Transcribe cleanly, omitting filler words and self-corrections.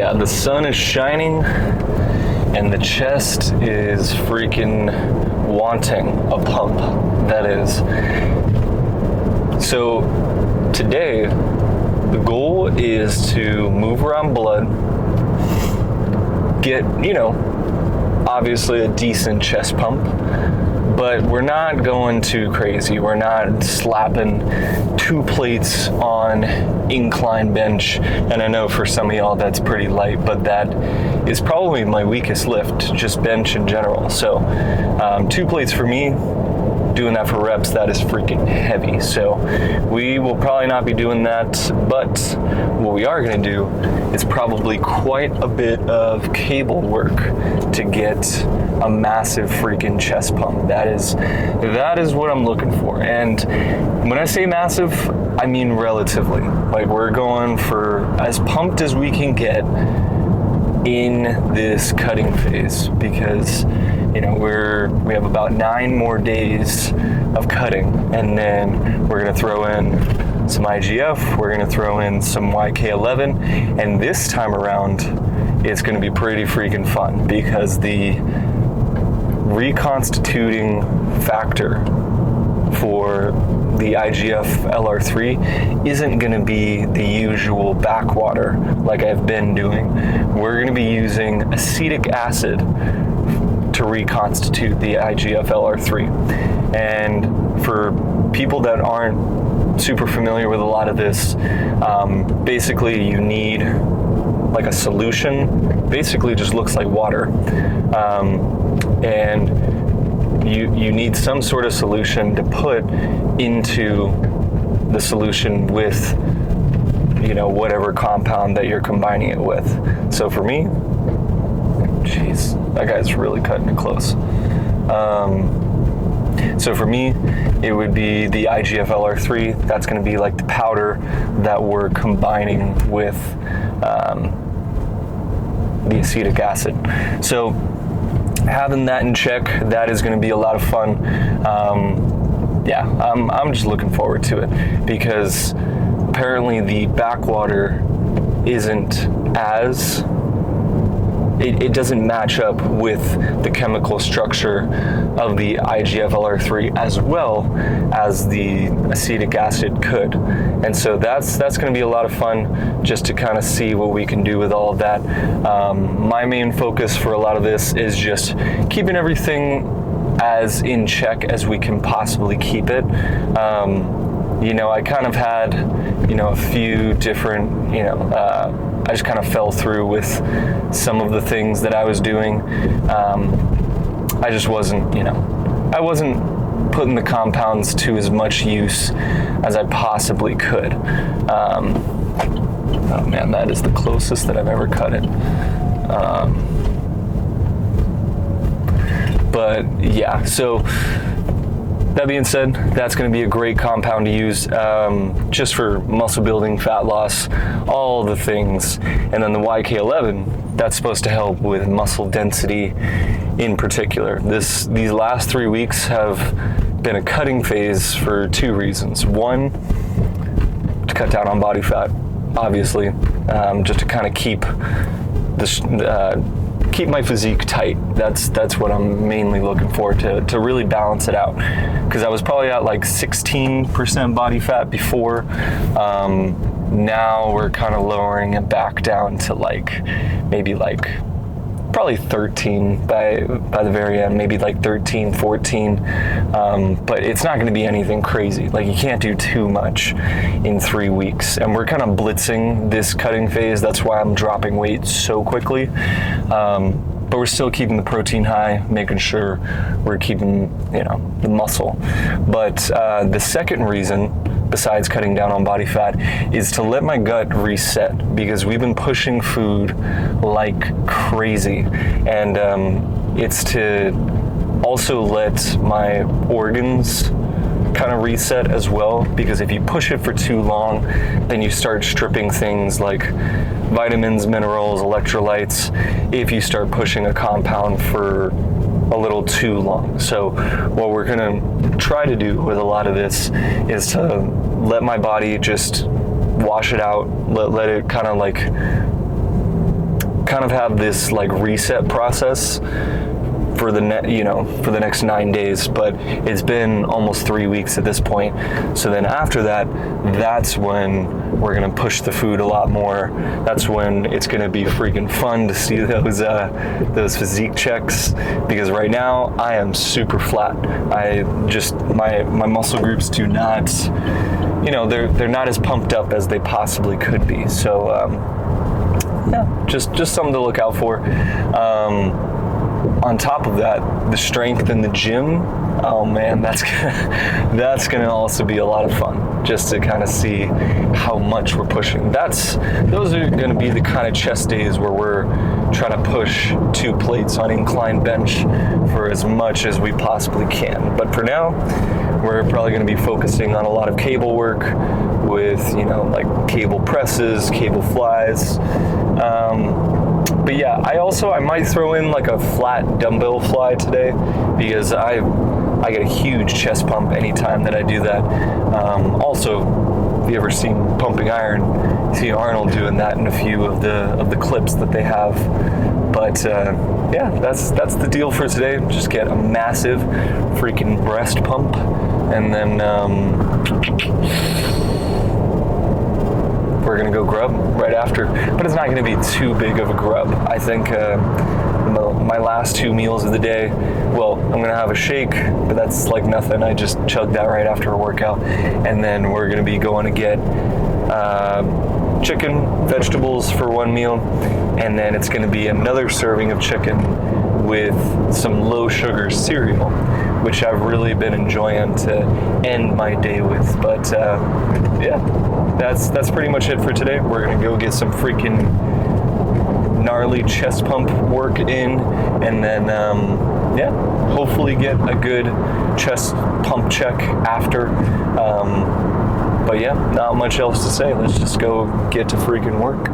yeah, the sun is shining and the chest is freaking wanting a pump, that is. So today, the goal is to move around blood, get, obviously a decent chest pump, but we're not going too crazy. We're not slapping 2 plates on incline bench. And I know for some of y'all that's pretty light, but that is probably my weakest lift, just bench in general. So 2 plates for me, doing that for reps, that is freaking heavy. So we will probably not be doing that, but what we are going to do is probably quite a bit of cable work to get a massive freaking chest pump. That is what I'm looking for. And when I say massive, I mean relatively. Like, we're going for as pumped as we can get in this cutting phase, because we have about 9 more days of cutting, and then we're going to throw in some IGF, we're going to throw in some YK11, and this time around it's going to be pretty freaking fun, because the reconstituting factor for the IGF LR3 isn't going to be the usual backwater like I've been doing. We're going to be using acetic acid to reconstitute the IGF LR3. And for people that aren't super familiar with a lot of this, basically you need like a solution, basically just looks like water, and you need some sort of solution to put into the solution with whatever compound that you're combining it with. So for me, jeez, that guy's really cutting it close. So for me, it would be the IGF LR3. That's going to be like the powder that we're combining with the acetic acid. So having that in check, that is going to be a lot of fun. I'm just looking forward to it, because apparently the backwater isn't as, it doesn't match up with the chemical structure of the IGF LR3 as well as the acetic acid could. And so that's going to be a lot of fun, just to kind of see what we can do with all of that. My main focus for a lot of this is just keeping everything as in check as we can possibly keep it. I kind of had, a few different, I just kind of fell through with some of the things that I was doing. I just wasn't, I wasn't putting the compounds to as much use as I possibly could. Oh man, that is the closest that I've ever cut it. But yeah, so that being said, that's going to be a great compound to use just for muscle building, fat loss, all the things. And then the YK11, that's supposed to help with muscle density in particular. These last 3 weeks have been a cutting phase for 2 reasons. One, to cut down on body fat, obviously, just to kind of keep my physique tight. That's what I'm mainly looking for, to really balance it out, because I was probably at like 16% body fat before. Now we're kind of lowering it back down to maybe probably 13 by the very end, maybe like 13, 14. But it's not going to be anything crazy. Like, you can't do too much in 3 weeks. And we're kind of blitzing this cutting phase. That's why I'm dropping weight so quickly. But we're still keeping the protein high, making sure we're keeping, the muscle. But the second reason, besides cutting down on body fat, is to let my gut reset, because we've been pushing food like crazy. And it's to also let my organs kind of reset as well, because if you push it for too long, then you start stripping things like vitamins, minerals, electrolytes, if you start pushing a compound for a little too long. So what we're gonna try to do with a lot of this is to let my body just wash it out, let it kind of kind of have this like reset process for the for the next 9 days, but it's been almost 3 weeks at this point. So then after that, that's when we're gonna push the food a lot more. That's when it's gonna be freaking fun to see those physique checks, because right now I am super flat. My muscle groups do not, they're not as pumped up as they possibly could be. So yeah, just something to look out for. On top of that, the strength in the gym, oh man, that's gonna also be a lot of fun, just to kind of see how much we're pushing. Those are gonna be the kind of chest days where we're trying to push 2 plates on incline bench for as much as we possibly can. But for now, we're probably gonna be focusing on a lot of cable work with, like cable presses, cable flies. But yeah, I might throw in like a flat dumbbell fly today, because I get a huge chest pump anytime that I do that. Also, if you ever seen Pumping Iron, you see Arnold doing that in a few of the clips that they have. But yeah, that's the deal for today. Just get a massive freaking breast pump, and then we're gonna go grub right after, but it's not gonna be too big of a grub. I think my last 2 meals of the day, well, I'm gonna have a shake, but that's like nothing. I just chug that right after a workout, and then we're gonna be going to get chicken, vegetables for 1 meal, and then it's gonna be another serving of chicken with some low sugar cereal, which I've really been enjoying to end my day with. But yeah, that's pretty much it for today. We're gonna go get some freaking gnarly chest pump work in, and then yeah, hopefully get a good chest pump check after. But yeah, not much else to say. Let's just go get to freaking work.